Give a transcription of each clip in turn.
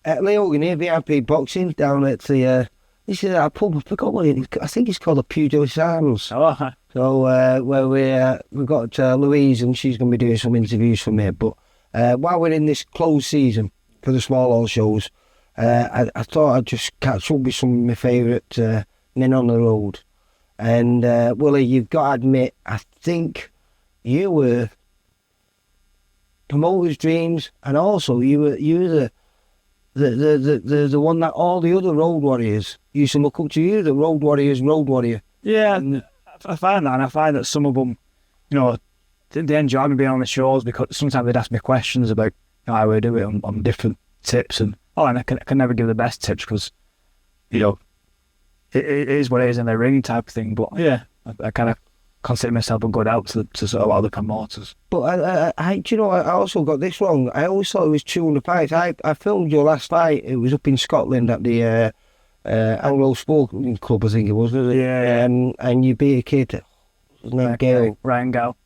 at Hogan here, VIP Boxing, down at the, this is our pub, I forgot what it is, I think it's called the Pugilist Arms. Oh, So, where we've got Louise, and she's going to be doing some interviews for me. But while we're in this closed season for the small hall shows, I thought I'd just catch up with some of my favourite men on the road. And, Willie, you've got to admit, I think you were promoter's dreams, and also you were the one that all the other road warriors used to look up to. You, the road warrior. yeah, and I find that, and I find that some of them, you know, they enjoy me being on the shows because sometimes they'd ask me questions about how I do it on different tips, and I can never give the best tips because, you know, it is what it is in the ring type of thing. But yeah, I kind of consider myself a good help to sort of other promoters. But I do you know, I also got this wrong. I always thought it was 200 fights. I filmed your last fight. It was up in Scotland at the Anglo Sporting Club, I think it was, wasn't it? Yeah. And you beat a kid, his name Gale. Ryan Gal.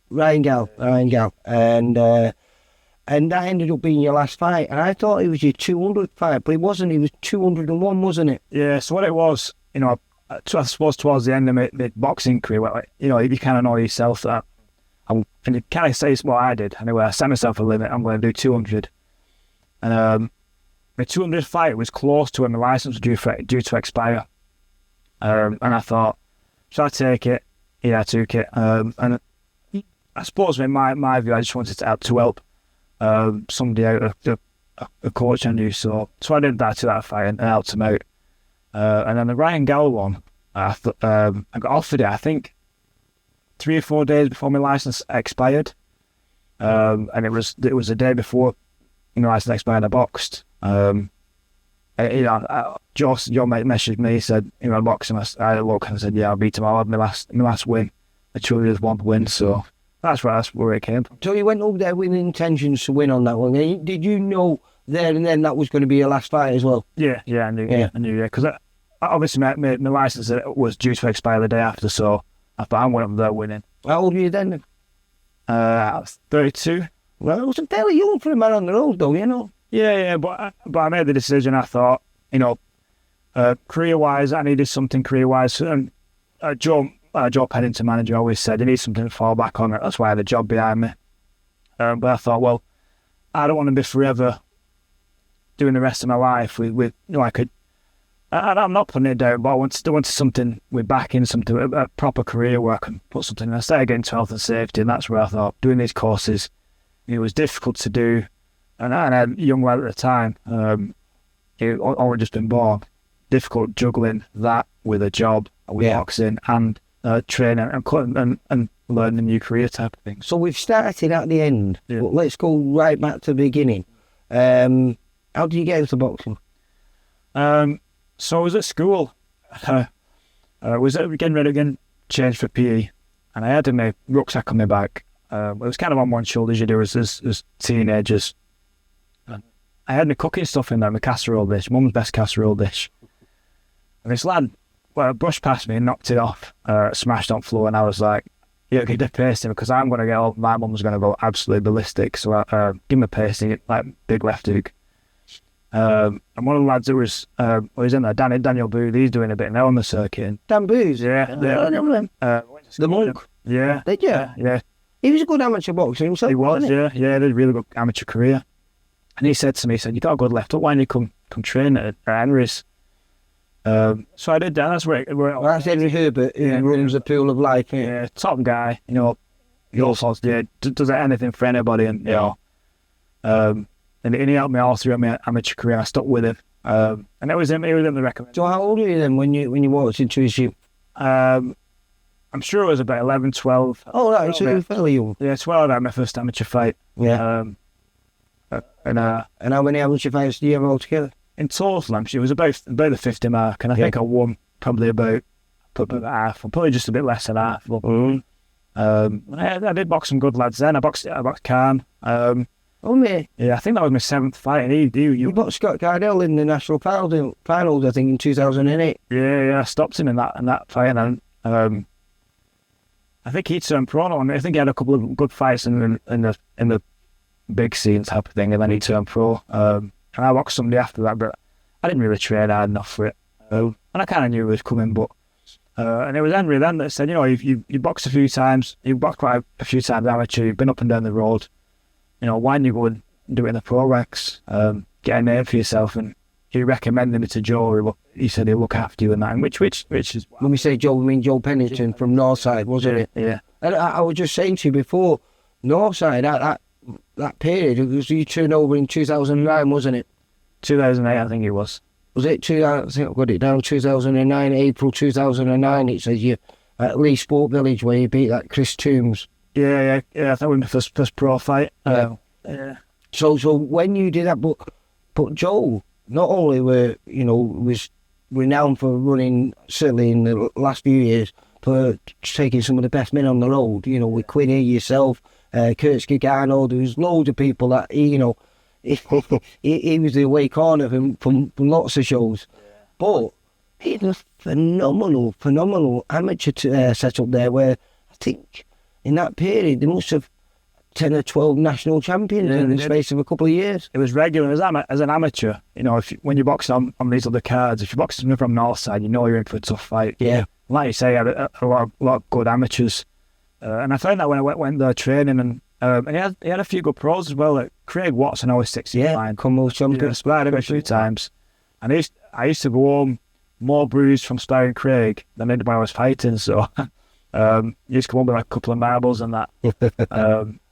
And that ended up being your last fight. And I thought it was your 200 fight, but it wasn't. It was 201, wasn't it? Yeah, so what it was, you know, I suppose towards the end of my boxing career, well, you know, you kind of know yourself that, and you kind of say it's what I did. Anyway, I set myself a limit. I'm going to do 200. And my 200 fight was close to when my license was due to expire. And I thought, should I take it? Yeah, I took it. And I suppose in my view, I just wanted to help somebody out, a coach I knew. So I did that to that fight and helped him out. And then the Ryan Gal one, I got offered it, I think, 3 or 4 days before my license expired. And it was the day before my license expired, I boxed. Joe messaged me, he said, you know, I'm boxing. I had a look and I said, yeah, I'll beat him. I'll have my last win. I truly just one win, so that's where it came from. So you went up there with intentions to win on that one. Did you know there and then that was going to be your last fight as well? Yeah, I knew, because obviously my license was due to expire the day after, so I thought I went up there winning. How old were you then? I was 32. Well, it was fairly young for a man on the road, though, you know. Yeah, but I made the decision. I thought, you know, career-wise, I needed something career-wise. And Joe Pennington, manager, always said, you need something to fall back on. That's why I had a job behind me. But I thought, well, I don't want to be forever doing the rest of my life with you know, I'm not putting it down, but I wanted something with backing, something, a proper career where I can put something in. I started getting to health and safety, and that's where I thought, doing these courses, it was difficult to do. And I had a young lad at the time, he only just been born, difficult juggling that with a job, with boxing, and training and learning a new career type of thing. So we've started at the end, but let's go right back to the beginning. How did you get into boxing? So I was at school. I was getting ready to change for PE, and I had my rucksack on my back. It was kind of on one shoulder, as you do as teenagers. I had my cooking stuff in there, my casserole dish, mum's best casserole dish. And this lad brushed past me and knocked it off, smashed on the floor, and I was like, yeah, get the pasting because I'm going to get all, my mum's going to go absolutely ballistic. So I give him a pasting, like big left hook. And one of the lads that was in there, Daniel Booth, he's doing a bit now on the circuit. Dan Booth? Yeah. I remember him. The monk? Yeah. Did you? Yeah. He was a good amateur boxer himself. He was, wasn't yeah. He had a really good amateur career. And he said to me, you got a good left hook, why don't you come train at Henry's? So I did that. That's where that's Henry Herbert, who runs the Pool of Life. Yeah, top guy, you know, he also does anything for anybody, and you know, and he helped me all through my amateur career. I stuck with him, and it was him. He was him to recommend. So how old were you then when you walked into his gym? I'm sure it was about 11, 12. Oh, right, so you were fairly young. Yeah, 12. I had my first amateur fight. Yeah. And how many amateur fights do you have altogether? In total, it was about the 50 mark, and I think I won probably about half, or probably just a bit less than half. But, I did box some good lads then. I boxed Khan. Oh, mate. Yeah, I think that was my 7th fight, and you boxed Scott Cardell in the national finals, I think, in 2008. Yeah, I stopped him in that fight, and I think he turned pro on me. I think he had a couple of good fights in the big scene type of thing, and then he turned pro. and I boxed somebody after that, but I didn't really train hard enough for it. And I kind of knew it was coming, but and it was Henry then that said, you know, you boxed a few times, you boxed quite a few times amateur, you've been up and down the road, you know, why don't you go and do it in the pro ranks, get a name for yourself, and he recommended me to Joe. He said he'll look after you and that, and which is. When we say Joe, we mean Joe Pennington from Northside, wasn't it? Yeah. And I was just saying to you before, Northside, that period, it was you turned over in 2009, wasn't it? 2008, I think it was. Was it 2000? I think I've got it down. 2009, April 2009. It says you at Lee Sport Village where you beat that Chris Toombs. Yeah. I think it was my first pro fight. Yeah. So when you did that, but Joe not only was renowned for running, certainly in the last few years, for taking some of the best men on the road. You know, with Quinny, yourself, Kurt Skigano. There was loads of people that he was the away corner from lots of shows. But he had a phenomenal amateur setup there, where I think in that period they must have 10 or 12 national champions in the space of a couple of years. It was regular as an amateur. You know, when you box on these other cards, if you box someone from Northside, you know you're in for a tough fight. Yeah. Like you say, I had a lot of good amateurs. And I found that when I went there training, and he had a few good pros as well. Like Craig Watson, I was 69. Yeah, Commonwealth champion. I sparred him a few times. And I used to go home more bruised from sparring Craig than I did when I was fighting. So he used to come home with like a couple of marbles and that.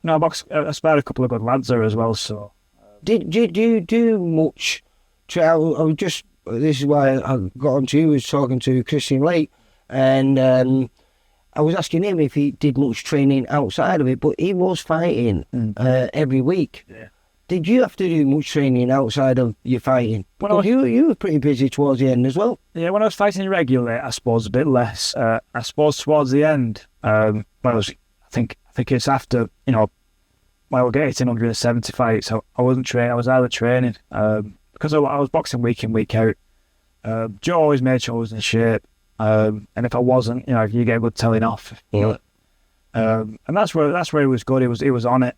I sparred a couple of good lads there as well. So Did you do much? This is why I got onto you. Was talking to Christian Lake, and I was asking him if he did much training outside of it, but he was fighting every week. Yeah. Did you have to do much training outside of your fighting? Well, you were pretty busy towards the end as well. Yeah, when I was fighting regularly, I suppose a bit less. I suppose towards the end, I think it's after, you know, when I was getting 170 fights, I wasn't training. I was either training because I was boxing week in, week out. Joe always made sure I was in shape. And if I wasn't, you know, you get a good telling off. Yeah. And that's where he was good. He was on it.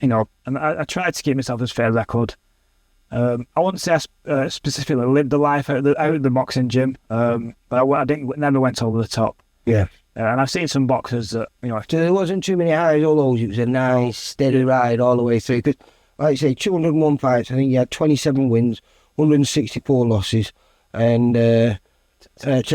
You know, and I tried to keep myself as fit as I could. I wouldn't say I specifically lived the life out of the boxing gym, but I never went over the top. Yeah. And I've seen some boxers that, you know. So there wasn't too many highs or lows. It was a nice, steady ride all the way through. Because, like I say, 201 fights. I think you had 27 wins, 164 losses, and 10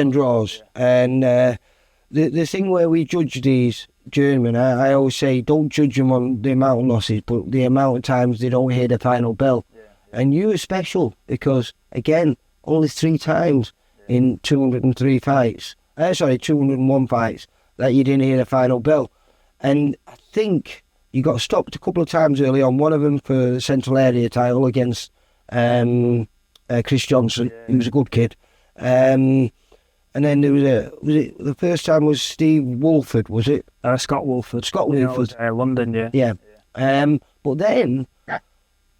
draws. And the thing where we judge these journeymen, I always say, don't judge them on the amount of losses, but the amount of times they don't hear the final bell. Yeah. And you were special because, again, only 3 times in 203 fights. 201 fights that you didn't hear the final bell. And I think you got stopped a couple of times early on, one of them for the Central Area title against Chris Johnson, who was a good kid. And then there was the first time was Steve Wolford, was it? Scott Wolford. London, yeah. Yeah. But then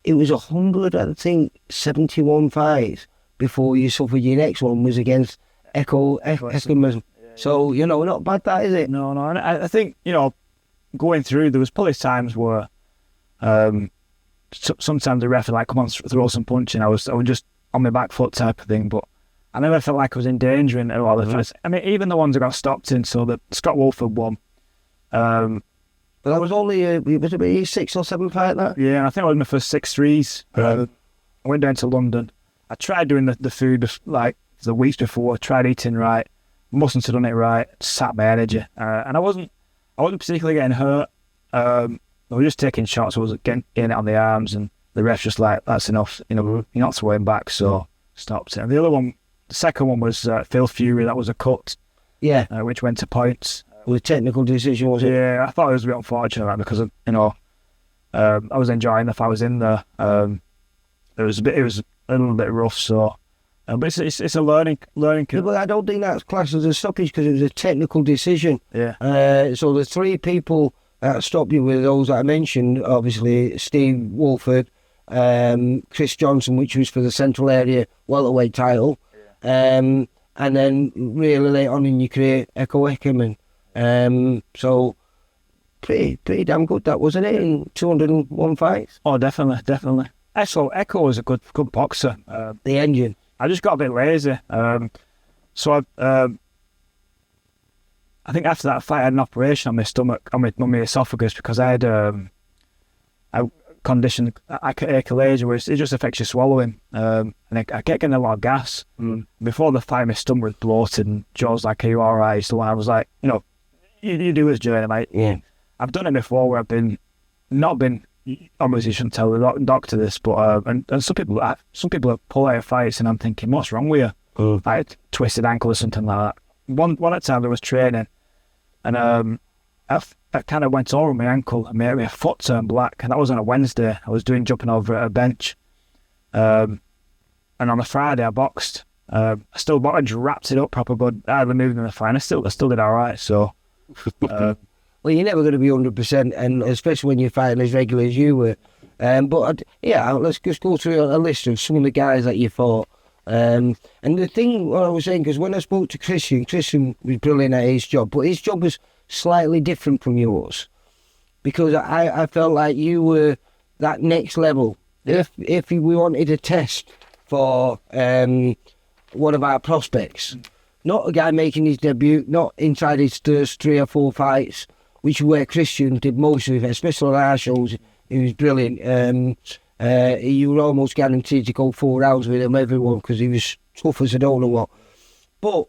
it was 171 fights before you suffered your next one was against Eckerman. So, you know, not bad that, is it? No. And I think, you know, going through, there was probably times where sometimes the ref would like, come on, throw some punching. I was just on my back foot type of thing, but I never felt like I was in danger in a lot of the fights. I mean, even the ones I got stopped in, so that Scott Wolford won. But that was only, was it a 6 or 7 fight, that? Yeah, I think it was my first 6-3s. I went down to London. I tried doing the food, like, the weeks before, tried eating right, mustn't have done it right, sat my energy, and I wasn't particularly getting hurt. I was just taking shots. I was getting it on the arms, and the ref just like, that's enough. You know, you're not throwing back, so stopped it. And the second one was Phil Fury. That was a cut, which went to points. With technical decision, was it? Yeah, I thought it was a bit unfortunate because of, you know, I was enjoying the fight. I was in there. It was a little bit rough, so. But it's a learning curve. Yeah, but I don't think that's classed as a stoppage because it was a technical decision. Yeah. So the 3 people that stopped you were those that I mentioned, obviously Steve Wolford, Chris Johnson, which was for the Central Area welterweight title, and then really late on in your career, Echo Eckerman. So pretty damn good, that, wasn't it, in 201 fights? Oh, definitely. Echo was a good boxer. The engine. I just got a bit lazy. So I think after that fight, I had an operation on my stomach, on my esophagus, because I had a condition, achalasia, where it just affects your swallowing. And I kept getting a lot of gas. Before the fight, my stomach was bloated, and Joe's like, "Are you all right?" So I was like, you do this journey, mate. Yeah. I've done it before where I've not been, obviously you shouldn't tell the doctor this, but and some people have pulled out of fights, and I'm thinking, what's wrong with you? Like twisted ankle or something like that. One at a time I was training, and I kind of went over my ankle and my foot turned black, and that was on a Wednesday. I was doing jumping over at a bench, and on a Friday I boxed. I still just wrapped it up proper good. I hardly moved in the fight. I still did all right. So. Well, you're never going to be 100%, and especially when you're fighting as regular as you were. Let's just go through a list of some of the guys that you fought. And the thing, what I was saying, because when I spoke to Christian was brilliant at his job, but his job was slightly different from yours, because I felt like you were that next level. If we wanted a test for one of our prospects, not a guy making his debut, not inside his first 3 or 4 fights, which is where Christian did most of it, especially on our shows. He was brilliant. You were almost guaranteed to go 4 rounds with him, everyone, because he was tough as I don't know what. But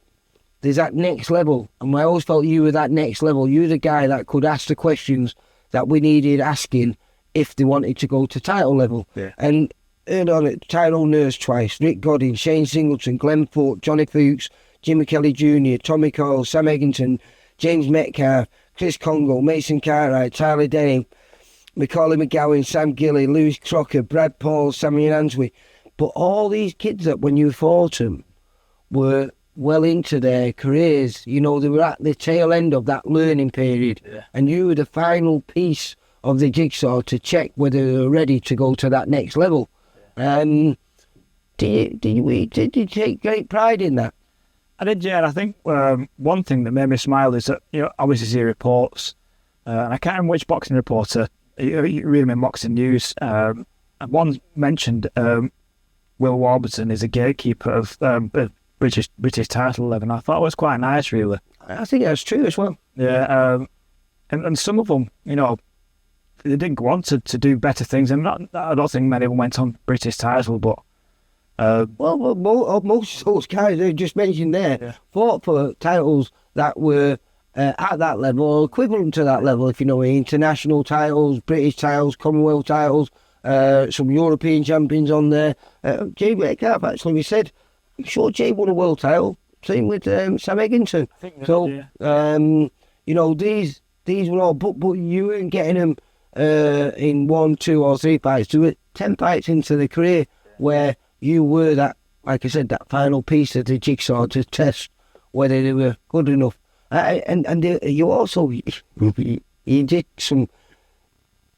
there's that next level, and I always felt you were that next level. You were the guy that could ask the questions that we needed asking if they wanted to go to title level. Yeah. And early on it, Tyrone Nurse twice, Rick Godin, Shane Singleton, Glenn Foote, Johnny Fuchs, Jimmy Kelly Jr., Tommy Coyle, Sam Eggington, James Metcalf, Chris Congo, Mason Cartwright, Tyler Denning, Macaulay McGowan, Sam Gilly, Lewis Crocker, Brad Paul, Sammy Nanswy. But all these kids that when you fought them were well into their careers. They were at the tail end of that learning period. Yeah. And you were the final piece of the jigsaw to check whether they were ready to go to that next level. Yeah. Did you take great pride in that? I did, yeah. And I think one thing that made me smile is that, obviously see reports, and I can't remember which boxing reporter, you read them in Boxing News, and one mentioned Will Warburton is a gatekeeper of British title 11. I thought it was quite nice, really. I think that's true as well. Yeah, and some of them, they didn't go on to do better things, and I don't think many of them went on British title, but most of those guys they just mentioned there fought for titles that were at that level, or equivalent to that level, if you know, international titles, British titles, Commonwealth titles, some European champions on there. Jay Metcalf, actually, we said, I'm sure Jay won a world title, same with Sam Eggington. So, these were all, but you weren't getting them in 1, 2 or 3 fights. There were 10 fights into the career where you were that, like I said, that final piece of the jigsaw to test whether they were good enough. You also, you did some,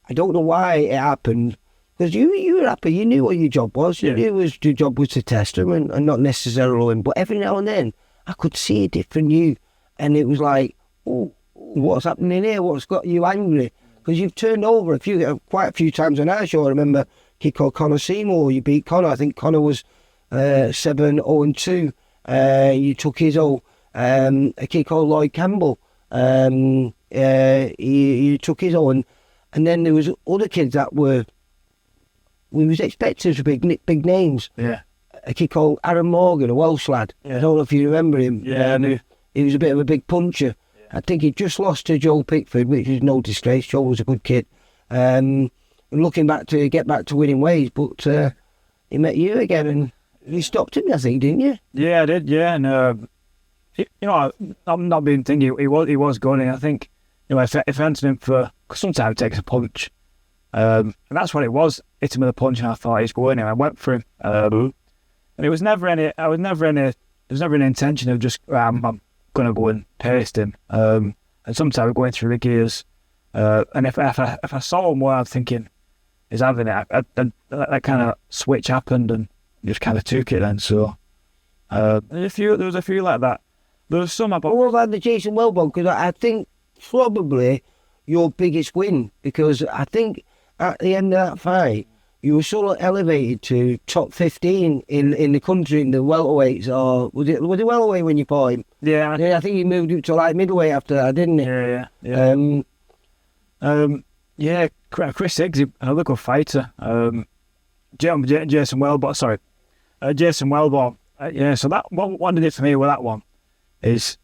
I don't know why it happened, because you were happy, you knew what your job was. You knew your job was to test them and not necessarily win. But every now and then, I could see a different you. And it was like, oh, what's happening here? What's got you angry? Because you've turned over quite a few times on our show. I remember a kid called Connor Seymour. You beat Connor. I think Connor was 7-0-2. You took his old. A kid called Lloyd Campbell. You took his own. And then there was other kids that we was expecting to big names. Yeah. A kid called Aaron Morgan, a Welsh lad. Yeah. I don't know if you remember him. Yeah, I knew. He was a bit of a big puncher. I think he just lost to Joe Pickford, which is no disgrace. Joe was a good kid. Looking back to get back to winning ways, but he met you again and you stopped him, I think, didn't you? Yeah, I did, yeah. And, I'm not being thingy. He was good, and I think, if I entered him cause sometimes it takes a punch. And that's what it was. Hit him with a punch and I thought he's going and I went for him. And it was never any intention of just, I'm going to go and paste him. And sometimes we're going through the gears. And if I saw him where I'm thinking he's having it, that kind of switch happened and just kind of took it then. So there was a few like that. There was some about. What about the Jason Wellborn? Because I think probably your biggest win? Because I think at the end of that fight, you were sort of elevated to top 15 in the country in the welterweights, or was it welterweight when you fought him? Yeah. Yeah, I think you moved up to like middleweight after that, didn't you? Yeah. Chris Higgs, another good fighter. Jason Wellborn. Jason Wellborn. So that what did it for me with that one is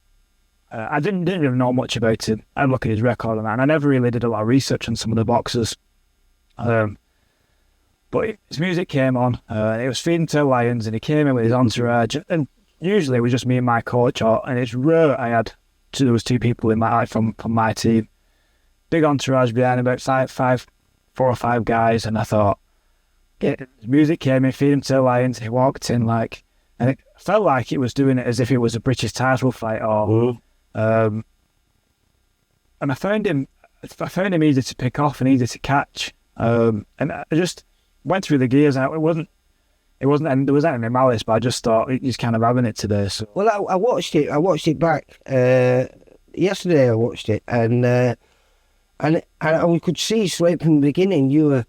I didn't really know much about him. I look at his record and I never really did a lot of research on some of the boxers. But his music came on, and it was Feeding to Lions, and he came in with his entourage, and usually it was just me and my coach, and it's rare I had there was two people in my from my team. Big entourage behind about 4 or 5 guys, and I thought, his music came in, Feeding to Lions, he walked in and it felt like he was doing it as if it was a British title fight, and I found him easy to pick off and easy to catch, and I just went through the gears, and it wasn't, and there wasn't any malice, but I just thought he's kind of having it today. So. Well, I watched it back yesterday. I watched it, and we could see straight from the beginning you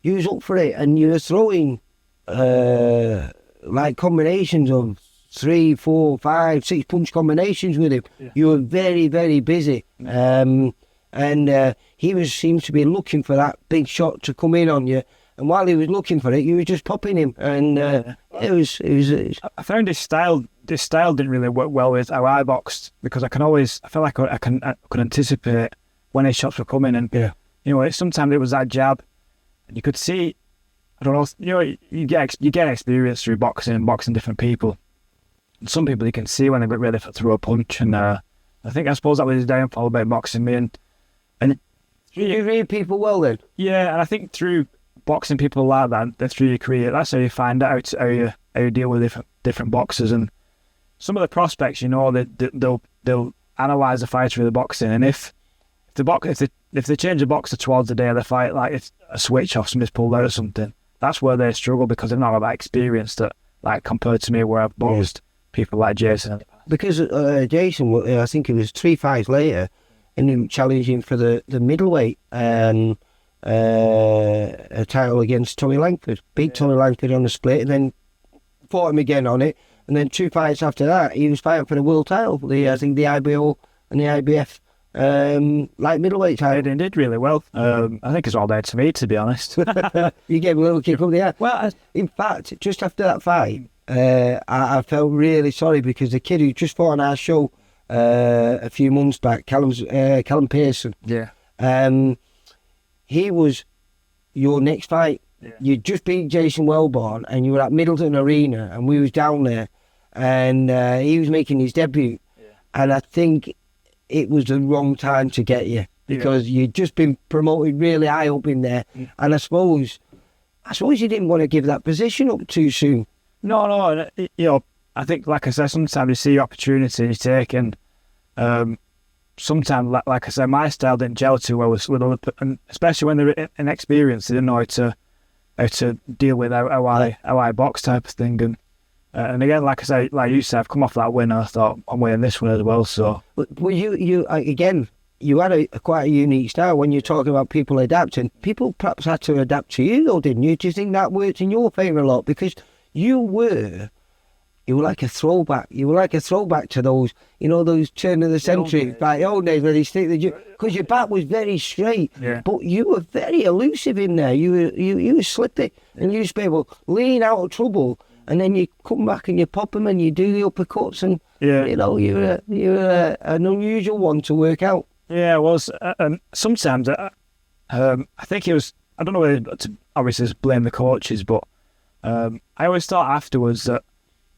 was up for it, and you were throwing like combinations of 3, 4, 5, 6 punch combinations with him. Yeah. You were very, very busy, and he seems to be looking for that big shot to come in on you. And while he was looking for it, you were just popping him, and it was. I found his style didn't really work well with how I boxed, because I felt like I could anticipate when his shots were coming, and sometimes it was that jab, and you could see. I don't know. You get experience through boxing and boxing different people. And some people you can see when they get ready to throw a punch, and I suppose that was his downfall about boxing me, and you read people well then. Yeah, and I think through boxing people like that through your career, that's how you find out how you deal with different boxers. And some of the prospects, they'll analyse the fighter of the boxing, and if they change a boxer towards the day of the fight, like it's a switch off, somebody's pulled out or something, that's where they struggle, because they've not got that experience that, like, compared to me, where I've boxed people like Jason. Because Jason, I think it was 3 fights later, and him challenging for the middleweight a title against Tommy Langford. Beat Tommy Langford on the split, and then fought him again on it. And then 2 fights after that, he was fighting for the world title. I think the IBO and the IBF light middleweight title. He did really well. I think it's all down to me, to be honest. You gave him a little kick up the air. Well, in fact, just after that fight, I felt really sorry, because the kid who just fought on our show a few months back, Callum Pearson. Yeah. He was your next fight. Yeah. You just beat Jason Wellborn, and you were at Middleton Arena, and we was down there, and he was making his debut. Yeah. And I think it was the wrong time to get you, because you'd just been promoted really high up in there. Yeah. And I suppose you didn't want to give that position up too soon. No. I think, like I said, sometimes you see opportunity and you take, and sometimes, like I said, my style didn't gel too well with other, and especially when they're inexperienced, they didn't know how to deal with how I box type of thing. And again, like I say, like you said, I've come off that win, and I thought I'm winning this one as well. So, well, you again, you had quite a unique style. When you're talking about people adapting, people perhaps had to adapt to you, though, didn't you? Do you think that worked in your favour a lot? Because you were like a throwback. You were like a throwback to those, those turn of the century, like the old days where they stick because your back was very straight, but you were very elusive in there. You were slippy, and you used to be able to lean out of trouble, and then you come back and you pop them and you do the uppercuts, and you were an unusual one to work out. Yeah, it was. Sometimes I think it was. I don't know whether to obviously blame the coaches, but I always thought afterwards that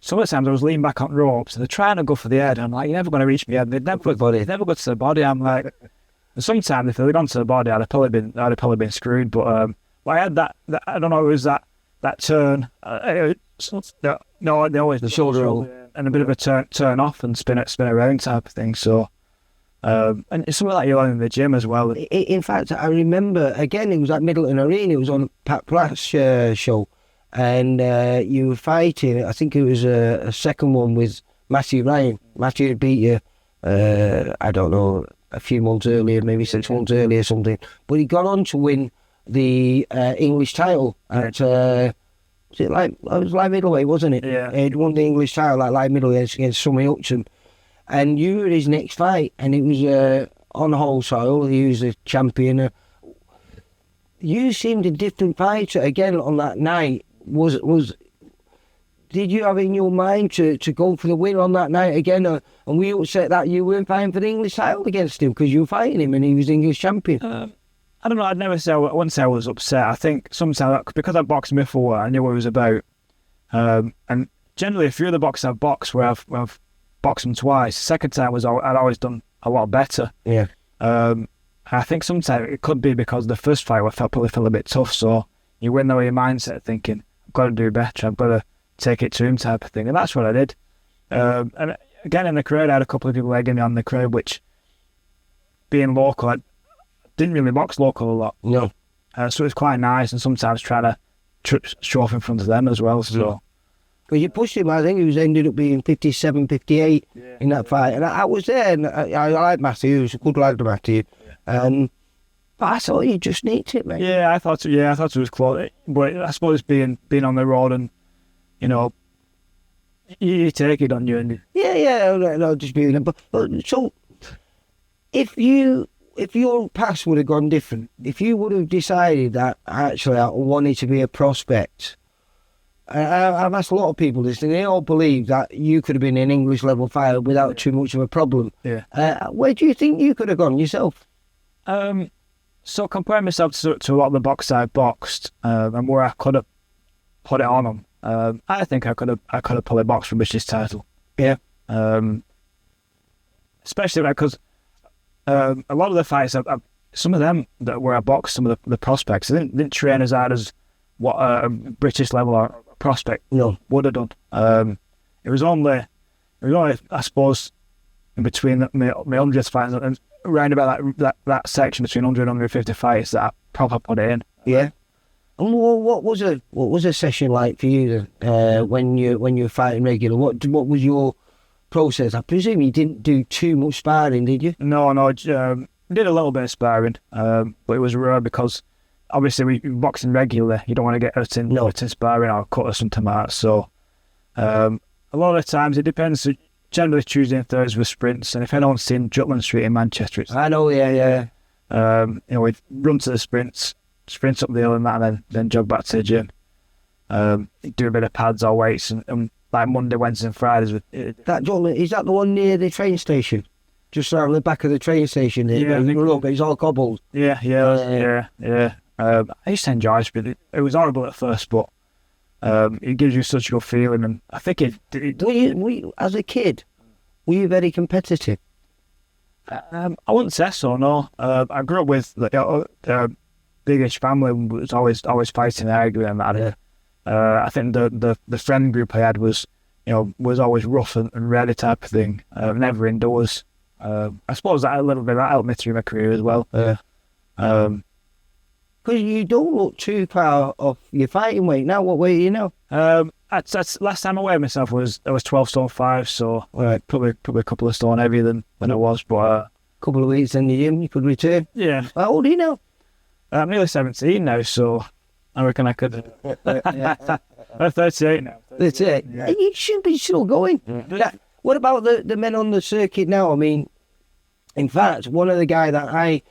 sometimes I was leaning back on ropes and they're trying to go for the head. I'm like, you're never going to reach me head. They'd never go to the body. I'm like, and sometimes if they'd gone to the body, I'd have probably been screwed. But I had that. I don't know. It was that turn. No, they always the shoulder roll and a bit of a turn off and spin around type of thing. So. And it's something like you learn in the gym as well. In fact, I remember again. It was at Middleton Arena. It was on Pat Platt's show. And you were fighting, I think it was a second one with Matthew Ryan. Matthew had beat you, I don't know, a few months earlier, maybe 6 months earlier or something. But he got on to win the English title at it was light middleweight, wasn't it? Yeah. He'd won the English title at light middleweight against Sonny Hutchinson, and you were his next fight, and it was on whole soil. He was the champion. You seemed a different fighter again on that night. Did you have it in your mind to go for the win on that night again? And were you upset that you weren't fighting for the English title against him because you were fighting him and he was the English champion? I don't know. I wouldn't say I was upset. I think sometimes because I boxed before, I knew what it was about. And generally, a few of the boxes I've boxed where I've boxed them twice. The second time I'd always done a lot better. Yeah. I think sometimes it could be because the first fight I probably felt a bit tough. So you win there with your mindset thinking, I've got to do better. I've got to take it to him type of thing. And that's what I did. And again, in the crowd, I had a couple of people egging me on in the crowd, which being local, I didn't really box local a lot. No. So it was quite nice, and sometimes trying to show off in front of them as well. So. Because you pushed him, I think he ended up being 57, 58 in that fight. And I was there, and I like Matthew. He was a good lad, Matthew. But I thought you just nicked it, mate. Yeah, I thought it was close. But I suppose being on the road and, you know, you take it on you. And No, just being. But so, if your past would have gone different, if you would have decided that actually I wanted to be a prospect, I've asked a lot of people this, and they all believe that you could have been an English level fighter without too much of a problem. Yeah. Where do you think you could have gone yourself? So comparing myself to a lot of the boxers I boxed, and where I could have put it on them, I think I could have probably boxed for a British title. Yeah. Especially because a lot of the fights, some of them that where I boxed, some of the prospects, they didn't train as hard as what a British level or prospect would have done. It was only I suppose in between my 100th fights and around about that section between 100 and 150 fights that I proper put it in. Yeah. And what was a session like for you then, when you were fighting regular? What was your process? I presume you didn't do too much sparring, did you? No, did a little bit of sparring, but it was rare because obviously we boxing regularly. You don't want to get hurt in sparring or cut or something like that. So a lot of the times it depends. Generally Tuesday and Thursday with sprints, and if anyone's seen Jutland Street in Manchester, I know, yeah. We'd run to the sprint up the hill and that, and then jog back to the gym. Do a bit of pads or weights, and like Monday, Wednesday, and Fridays. Is that the one near the train station? Just around the back of the train station there. Yeah, it's all cobbled. Yeah. I used to enjoy it. It was horrible at first, but it gives you such a good feeling, and I think it were you, as a kid, were you very competitive? I wouldn't say so, no. I grew up with the biggest family, was always fighting and arguing and that. I think the friend group I had was always rough and ready type of thing, never indoors. I suppose that a little bit that helped me through my career as well. Because you don't look too far off your fighting weight now. What weight are you now? That's last time I weighed myself I was 12 stone 5, so probably a couple of stone heavier than when I was, but a couple of weeks in the gym you could return. Yeah. How old are you now? I'm nearly 17 now, so I reckon I could. I'm 38 now. 38. Yeah. You should be still going. Yeah. What about the men on the circuit now? I mean, in fact, one of the guys that I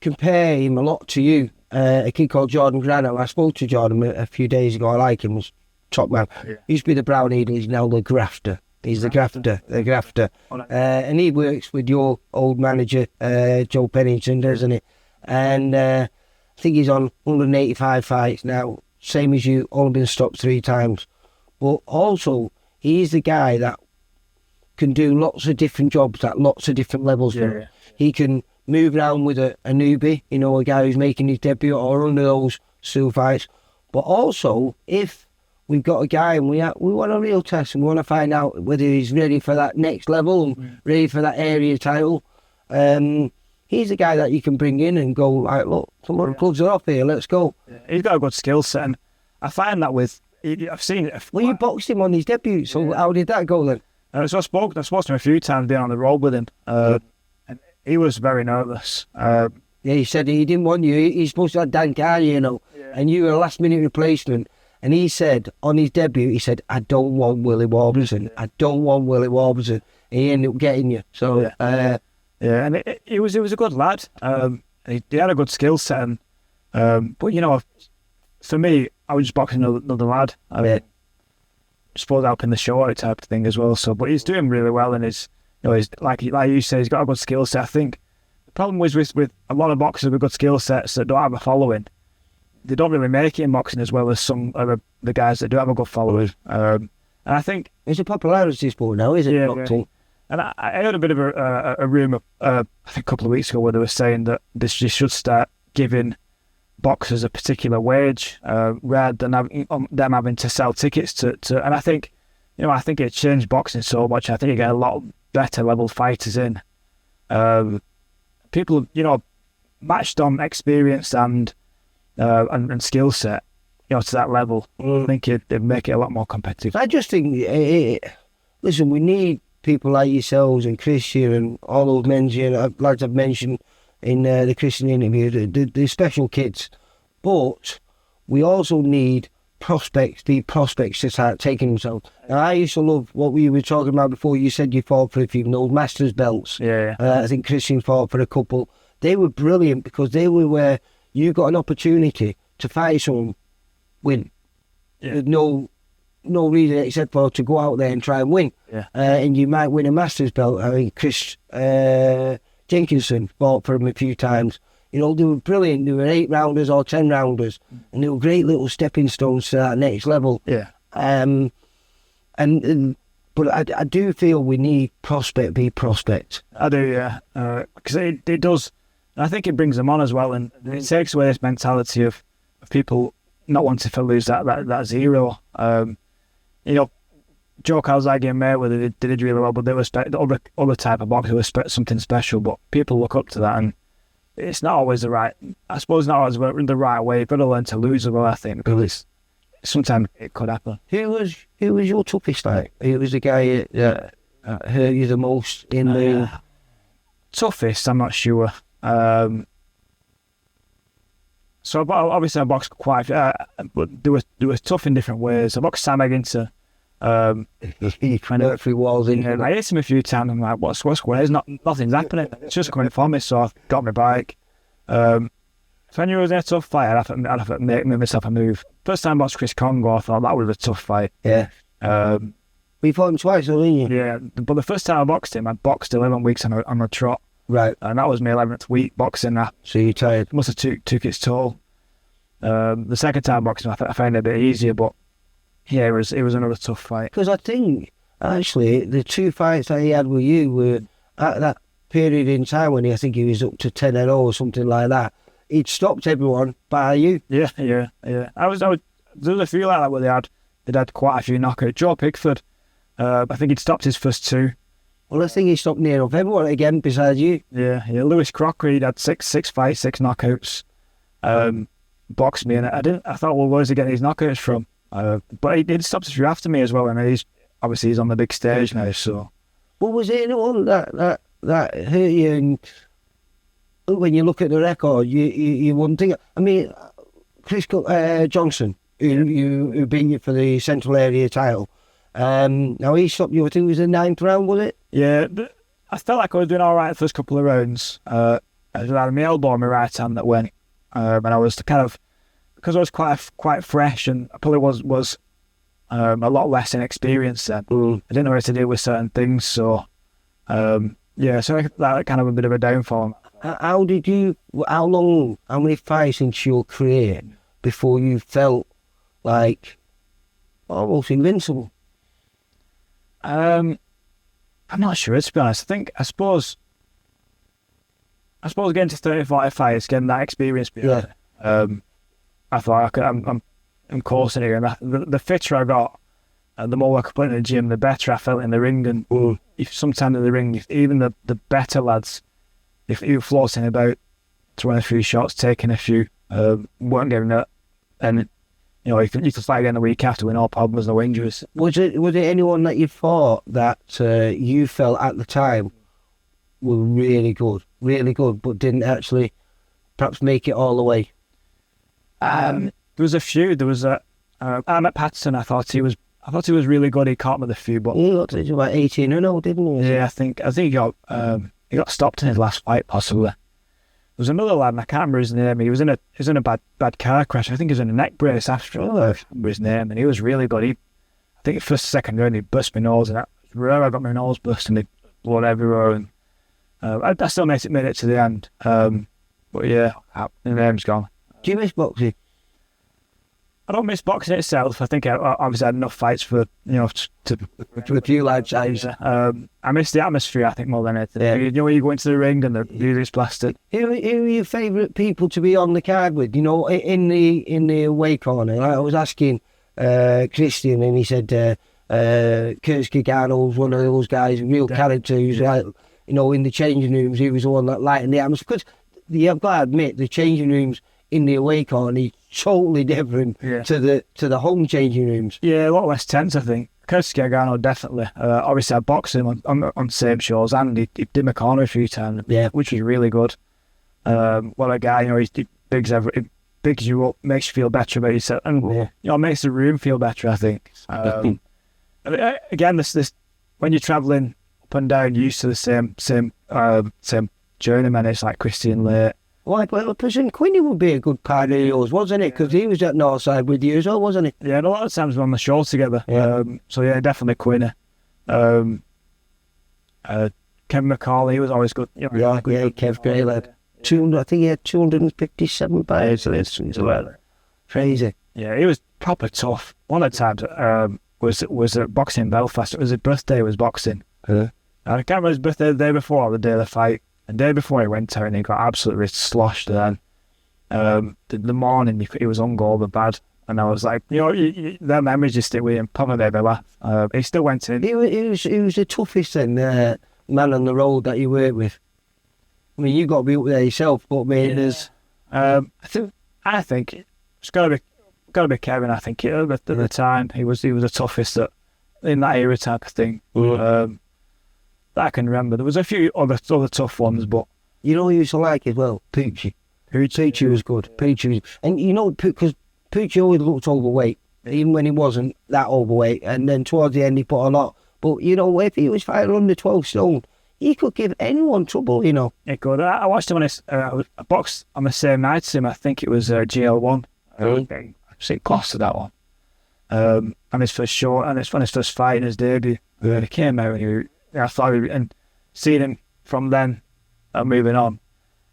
compare him a lot to you, a kid called Jordan Grano. I spoke to Jordan a few days ago. I like him. Was top man. Yeah. He used to be the brown needle. He's now the grafter. He's the grafter. And he works with your old manager, Joe Pennington, doesn't he? And I think he's on 185 fights now, same as you, only been stopped 3 times. But also, he's the guy that can do lots of different jobs at lots of different levels. Yeah. He can move around with a newbie, a guy who's making his debut or under those still fights. But also, if we've got a guy and we want a real test and we want to find out whether he's ready for that next level and ready for that area title, he's a guy that you can bring in and go, like, look, some of the clubs are off here, let's go. Yeah. He's got a good skill set, and I find that I've seen it. Well, you boxed him on his debut, so how did that go then? So I spoke to him a few times being on the road with him. And he was very nervous. Yeah, he said he didn't want you. He's supposed to have Dan Carter, you know, and you were a last-minute replacement. And he said, on his debut, he said, I don't want Willie Warburton. I don't want Willie Warburton. And he ended up getting you. So, and he was a good lad. He had a good skill set. But, you know, for me, I was just boxing another lad. I suppose helping the show out type of thing as well. So, but he's doing really well, and he's like you say, he's got a good skill set. I think the problem was with a lot of boxers with good skill sets that don't have a following. They don't really make it in boxing as well as some of the guys that do have a good following. And I think it's a popularity sport now, isn't it? Yeah. And I heard a bit of a rumour, I think a couple of weeks ago, where they were saying that this should start giving boxers a particular wage rather than them having to sell tickets to. And I think, I think it changed boxing so much. I think you get a lot better level fighters in. People, matched on experience and skill set, to that level. I think it'd make it a lot more competitive. I just think, listen, we need people like yourselves and Chris here and all those men here, lads I've mentioned in the Christian interview, the special kids. But we also need prospects to start taking themselves. Now, I used to love what we were talking about before. You said you fought for a few of those Masters belts. Yeah. I think Christian fought for a couple. They were brilliant because they were where you got an opportunity to fight someone, win. Yeah. There's no reason except for to go out there and try and win. Yeah. And you might win a Masters belt. I mean, Chris Jenkinson fought for him a few times. They were brilliant. They were 8-rounders or 10-rounders, and they were great little stepping stones to that next level. Yeah. But I do feel we need prospect. I do, yeah. Because it does. I think it brings them on as well, and it takes away this mentality of people not wanting to lose that zero. Joe Calzaghe and Mayweather, they did really well, but they were other type of boxers were something special. But people look up to that, and it's not always the right. I suppose not always the right way. You've got to learn to lose as well. I think because sometimes it could happen. Who was your toughest fight? Who was the guy that hurt you the most in the toughest? I'm not sure. So obviously I boxed quite, but they were tough in different ways. I boxed Sam Egginton. He kind of through walls in. I hit him a few times. I'm like, what's going on? Nothing's happening. It's just coming for me. So I got my bike. If I knew it was a tough fight, I'd have to make myself a move. First time I boxed Chris Congo, I thought that was a tough fight. Yeah. We fought him twice, didn't you? Yeah, but the first time I boxed him, I boxed 11 weeks on a trot. Right. And that was my 11th week boxing. So you tired? Must have took its toll. The second time boxing, I found it a bit easier, but yeah, it was another tough fight. Because I think, actually, the two fights that he had with you were at that period in time when I think he was up to 10-0 or something like that. He'd stopped everyone by you. Yeah. There was a few like that where they'd had quite a few knockouts. Joe Pickford, I think he'd stopped his first two. Well, I think he stopped near enough everyone again besides you. Yeah. Lewis Crocker, he'd had six fights, 6 knockouts. Boxed me, and I thought, well, where's he getting these knockouts from? But he did stop a few after me as well, and he's on the big stage now. So, what was it that hurt you? And when you look at the record, you wouldn't think. I mean, Chris Johnson, who beat you for the Central Area title. Now he stopped you. I think it was the 9th round, was it? Yeah, but I felt like I was doing all right the first couple of rounds. I had my elbow on my right hand that went, and I was kind of, because I was quite fresh, and I probably was a lot less inexperienced then. I didn't know how to deal with certain things, so so that kind of a bit of a downfall. How many fights into your career before you felt like almost invincible? I'm not sure, to be honest. I suppose getting to 30-40 fights, getting that experience behind it. I thought I'm coursing here, and the fitter I got, the more I could put in the gym, the better I felt in the ring. And if sometimes in the ring, even the better lads, if you were floating about, throwing a few shots, taking a few, weren't getting it, and you could fight again the week after with no problems, no injuries. Was it anyone that you fought that you felt at the time were really good, but didn't actually perhaps make it all the way. There was a few. There was Ahmet Patterson. I thought he was really good. He caught me with a few, but He got to about 18-0, didn't he? yeah, I think he got stopped in his last fight possibly. There was another lad, and I can't remember his name. He was in a bad car crash. I think he was in a neck brace after. I don't remember his name, and he was really good. I think first, second round, he burst my nose, and that was rare. I got my nose burst and blood everywhere, and I still made it to the end. But yeah, the name's gone. Do you miss boxing? I don't miss boxing itself. I think I obviously had enough fights for to a few lifetimes. I miss the atmosphere. I think more than anything. Yeah. You know, when you go into the ring and the music's blasted. Who are your favourite people to be on the card with? You know, in the away corner. Like I was asking Christian, and he said Kurski Garno's one of those guys, real character who's like, you know, in the changing rooms, he was the one that lightened the atmosphere. Because I've got to admit, the changing rooms in the away corner is totally different to the home changing rooms. Yeah, a lot less tense, I think. Kurski Garno, definitely. Obviously, I boxed him on the same shows, and he did my corner a few times, which was really good. What a guy, you know, he bigs you up, makes you feel better about yourself, and you know, makes the room feel better, I think. Again, this when you're travelling up and down, you're used to the same journeyman. It's like Christian Lake. Well, President Quinny would be a good part of yours, wasn't it? Because he was at Northside with you as well, wasn't he? Yeah, and a lot of times we're on the show together. Yeah. So yeah, definitely Quinny. Kevin McCauley, he was always good. You know, Kev great lad. I think he had 257 fights. Crazy. Yeah, he was proper tough. One of the times was at boxing in Belfast. It was his birthday. He was boxing. I can't remember his birthday the day before or the day of the fight. The day before he went out and he got absolutely sloshed. Then the morning he was hungover bad, and I was like, you know, their memories just stick with him. Probably made me laugh. He still went in. He was the toughest man on the road that you worked with. I mean, you got to be up there yourself, but I mean, there's. I think it's got to be Kevin. I think at the time he was the toughest in that era type of thing. That I can remember. There was a few other tough ones, but you know who used to like as well? Poochie. Poochie was good. And you know, because Poochie always looked overweight, even when he wasn't that overweight. And then towards the end, he put a lot. But you know, if he was fighting under 12 stone, he could give anyone trouble. You know. He could. I watched him on I boxed on the same night as him. I think it was GL1. I sit close to that one. And his first show, and it's when his first fight in his debut. He came out and I thought, and seeing him from then, moving on,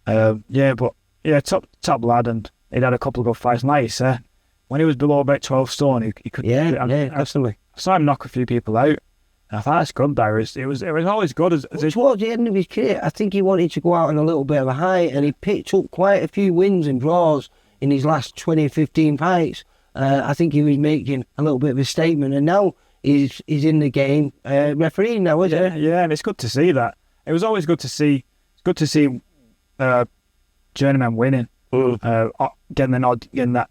top lad, and he'd had a couple of good fights. And like you said, when he was below about 12 stone, he could. Absolutely. I saw him knock a few people out, and I thought that's good. It was always good. Towards the end of his career, I think he wanted to go out on a little bit of a high, and he picked up quite a few wins and draws in his last 20, 15 fights. I think he was making a little bit of a statement, and now he's in the game refereeing now, isn't he? Yeah, and it's good to see that. It was always good to see. It's good to see journeyman winning, getting the nod, getting that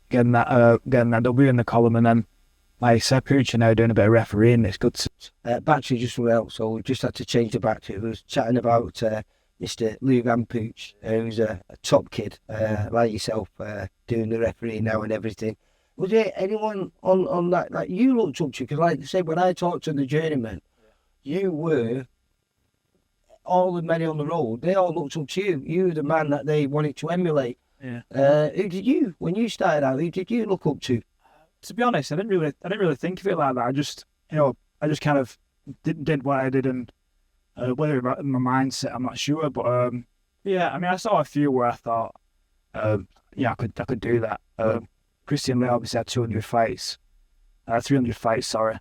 W in the column, and then like Pucci now doing a bit of refereeing. It's good to battery just went out, so we just had to change the battery. We was chatting about Mr. Lugan Pooch, who's a top kid like yourself, doing the refereeing now and everything. Was there anyone on that, like you looked up to? Because like I said, when I talked to the journeyman, you were, all the men on the road, they all looked up to you. You were the man that they wanted to emulate. Yeah. Who did you, when you started out, who did you look up to? To be honest, I didn't really think of it like that. I just kind of did what I did, and whether about my mindset, I'm not sure. But I mean, I saw a few where I thought, I could do that. Christian Lee obviously had 300 fights, sorry.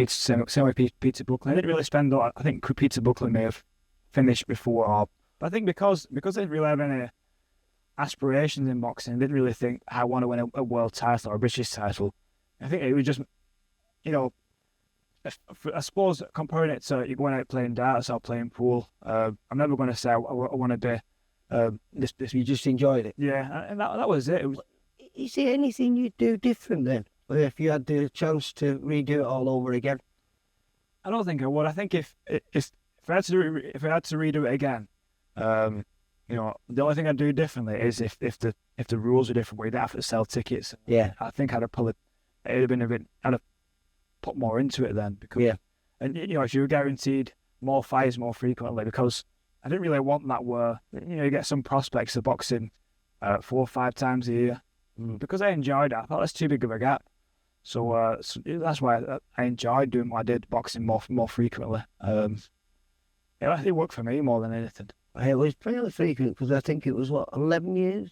Same way Peter Buckley. I didn't really spend a lot. I think Peter Buckley may have finished before, but I think because I didn't really have any aspirations in boxing, I didn't really think I want to win a world title or a British title. I think it was just, I suppose comparing it to you going out playing darts or playing pool, I'm never going to say I want to be this. You just enjoyed it? Yeah, and that was it. Is there anything you'd do different then, if you had the chance to redo it all over again? I don't think I would. I think if I had to redo it again, You know, the only thing I'd do differently is if the rules are different, where you'd have to sell tickets. Yeah. I think I'd have been a bit. I'd have put more into it then, because and you know, if you were guaranteed more fights more frequently, because I didn't really want that where, you know, you get some prospects of boxing 4 or 5 times a year. Because I enjoyed it. I thought that's too big of a gap. So, so that's why I enjoyed doing what I did, boxing more frequently. I think it worked for me more than anything. It was fairly frequent because I think it was, 11 years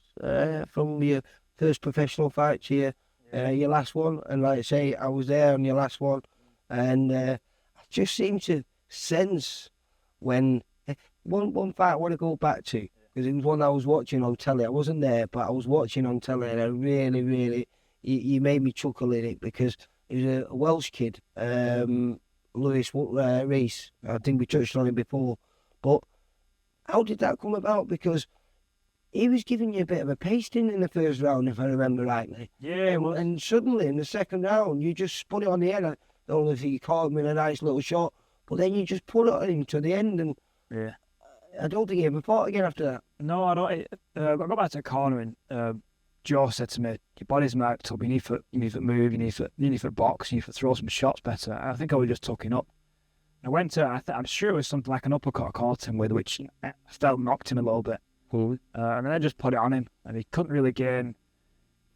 from your first professional fight to your last one. And like I say, I was there on your last one. And I just seem to sense when one fight I want to go back to, because it was one I was watching on telly. I wasn't there, but I was watching on telly, and I really, you made me chuckle in it, because it was a Welsh kid, Lewis Reese. I think we touched on him before. But how did that come about? Because he was giving you a bit of a pasting in the first round, if I remember rightly. Yeah, well, And suddenly in the second round, you just spun it on the head. I don't know if you caught him in a nice little shot, but then you just put it on him to the end, and yeah. I don't think he ever fought again after that. No, I don't. I got back to the corner, and Joe said to me, "Your body's marked up. You need to move. You need to box. You need to throw some shots better." I think I was just tucking up. I went to. I'm sure it was something like an uppercut I caught him with, which I felt knocked him a little bit. And then I just put it on him, and he couldn't really gain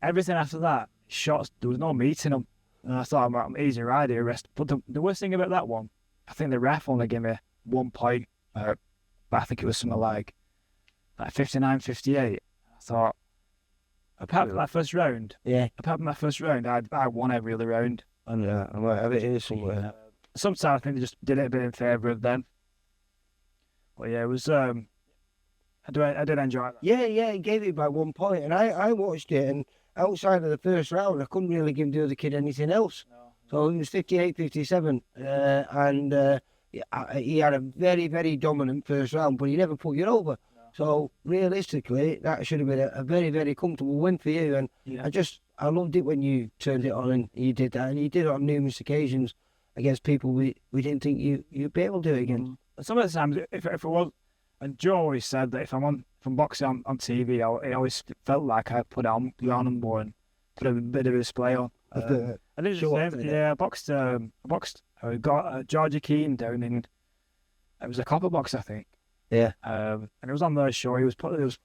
everything after that. Shots, there was no meat in them. And I thought, I'm easy ride here, rest. But the worst thing about that one, I think the ref only gave me 1 point, but I think it was something like 59-58. I thought, apart from that first round, I won every other round. And I might have it here somewhere. Sometimes I think they just did it a bit in favour of them. But yeah, it was. I did enjoy that. Yeah, he gave it by 1 point, and I watched it, and outside of the first round, I couldn't really give the other kid anything else. No. So it was 58-57, and he had a very, very dominant first round, but he never put you over. No. So realistically, that should have been a very, very comfortable win for you. And I loved it when you turned it on and you did that, and you did it on numerous occasions against people we didn't think you'd be able to do it against. Some of the times, if it was, and Joe always said that if I'm boxing on TV, it always felt like I put it on more and put a bit of a display on. I did the same. Yeah, I boxed. I got Georgie Keane down in. It was a copper box, I think. Yeah. And it was on their show. It was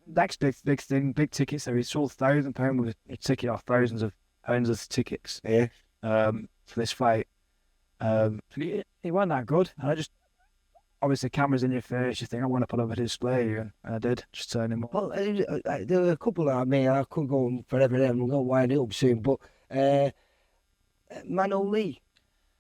next big thing, big tickets. So he sold £1,000 with a ticket, or thousands of pounds of tickets. Yeah. For this fight. He wasn't that good, and I just. Obviously, cameras in your face, you think, I want to put up a display, and I did, just turn him up. Well, there were a couple that I could go on forever and I'm going to wind it up soon, but Mano Lee.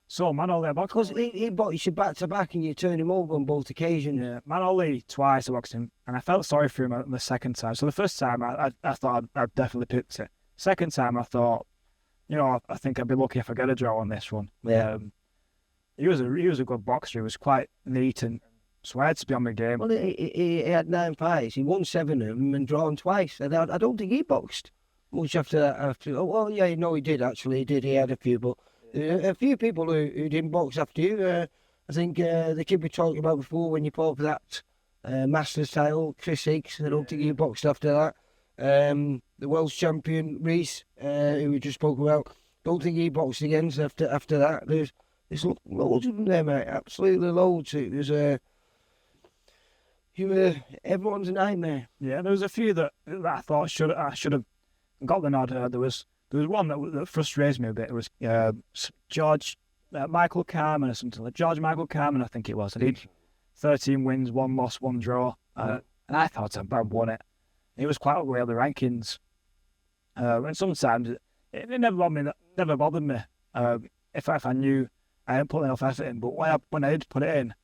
So, Mano Lee, because he boxed you back to back and you turned him over on both occasions. Yeah, Mano Lee, twice I boxed him, and I felt sorry for him the second time. So the first time, I thought I'd definitely picked it. Second time, I thought, I think I'd be lucky if I get a draw on this one. Yeah. He was a good boxer. He was quite neat, and so I had to be on my game. Well, he had 9 fights. He won 7 of them and drawn twice. And I don't think he boxed much after that. Well, yeah, no, he did actually. He did. He had a few, but a few people who didn't box after you. I think the kid we talked about before when you fought for that Masters title, Chris Higgs. I don't think he boxed after that. The Welsh champion Reese, who we just spoke about, don't think he boxed again after that. There's loads of them there, mate. Absolutely loads. It was everyone's a nightmare. Yeah, there was a few that I thought I should have got the nod. There was one that frustrates me a bit. It was George Michael Carmen or something like George Michael Carmen, I think it was. And he'd 13 wins, 1 loss, 1 draw, and I thought I'd won it. He was quite away on the rankings, and sometimes it never bothered me. If I knew I hadn't put enough effort in, but when I did put it in,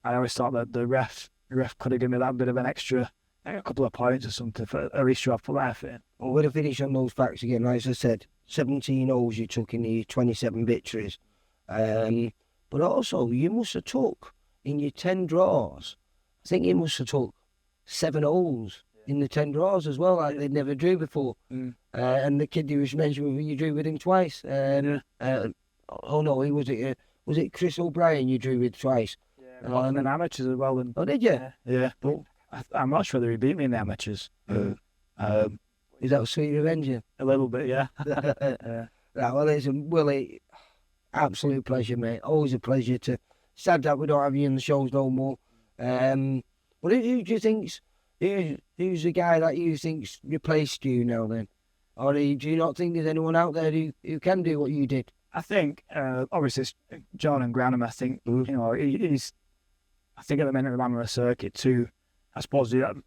I always thought that the ref could have given me that bit of an extra, a couple of points or something for at least to put that effort in. Well, we're going to finish on those facts again. As I said, 17 O's you took in the 27 victories. But also, you must have took, in your 10 draws, I think you must have took 7 O's in the 10 draws as well, like they'd never drew before. And the kid you was mentioning, you drew with him twice. Oh no, was it Chris O'Brien you drew with twice? And then amateurs as well. And, Oh, did you? yeah, but I'm not sure whether he beat me in the amateurs. Is that sweet revenge? A little bit, yeah. Right, well, listen, Willie, absolute pleasure, mate. Always a pleasure. Sad that we don't have you in the shows no more. But who do you think's who's the guy that you think's replaced you now then? Or do you not think there's anyone out there who can do what you did? I think obviously it's John and Granham. I think you know he's. I think at the minute the man on the circuit too. I suppose the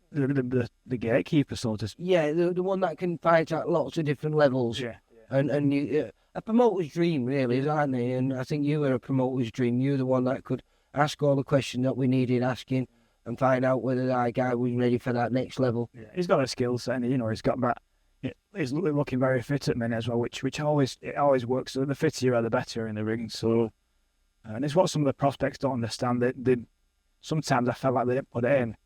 gatekeeper sort of. Yeah, the one that can fight at lots of different levels. Yeah. And you, a promoter's dream, really, aren't they? And I think you were a promoter's dream. You're the one that could ask all the questions that we needed asking and find out whether that guy was ready for that next level. Yeah, he's got a skill set, and you know he's got that. He's looking very fit at the minute as well, which always works. So the fitter you are, the better in the ring. So, and it's what some of the prospects don't understand. They sometimes I felt like they didn't put it in,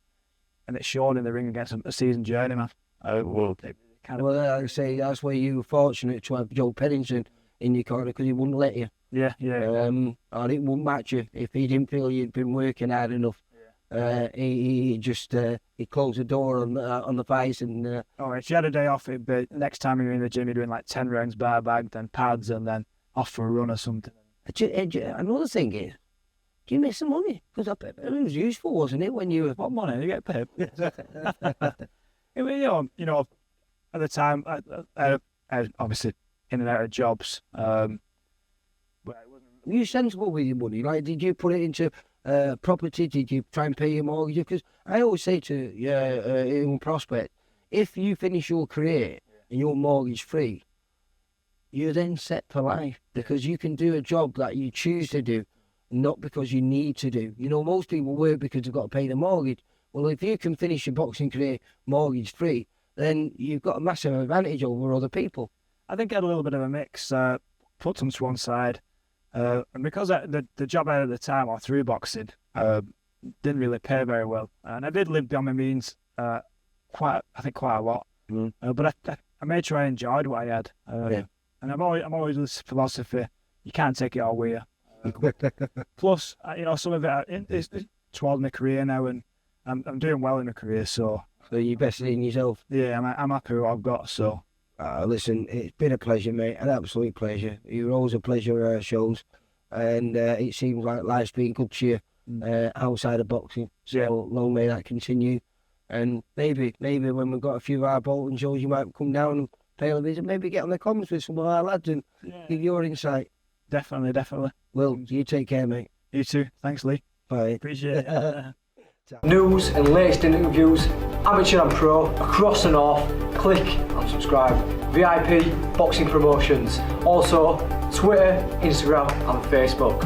and it showed in the ring against a seasoned journeyman. Well, like I say, that's where you were fortunate to have Joe Pennington in your corner because he wouldn't let you. Yeah. Or it wouldn't match you if he didn't feel you'd been working hard enough. He just he closed the door on the fights and. If you had a day off, but next time you're in the gym, you're doing like 10 rounds bar bag, then pads, and then off for a run or something. Another thing is, do you miss the money? Because it was useful, wasn't it, when you were... What money? You get paid. you know, at the time, I obviously in and out of jobs. But it wasn't... Were you sensible with your money? Like, did you put it into property? Did you try and pay your mortgage? Because I always say to young prospect, if you finish your career and you're mortgage free, you're then set for life because you can do a job that you choose to do, not because you need to do. You know, most people work because they've got to pay the mortgage. Well, if you can finish your boxing career mortgage free, then you've got a massive advantage over other people. I think I had a little bit of a mix, put them to one side. And because the job I had at the time, or through boxing, didn't really pay very well. And I did live beyond my means quite a lot. But I made sure I enjoyed what I had. And I'm always this philosophy, you can't take it all with you. Plus, some of it is towards my career now, and I'm doing well in my career, so you invested in yourself. Yeah, I'm happy with what I've got. So, listen, it's been a pleasure, mate, an absolute pleasure. You're always a pleasure at our shows, and it seems like life's been good to you outside of boxing. So long may that continue, and maybe when we've got a few of our Bolton shows, you might come down and pay a visit, maybe get on the comments with some of our lads and give your insight. Definitely. Well, you take care, mate. You too. Thanks, Lee. Bye. Appreciate it. News and latest interviews, amateur and pro, across the north. Click and subscribe. VIP Boxing Promotions. Also, Twitter, Instagram and Facebook.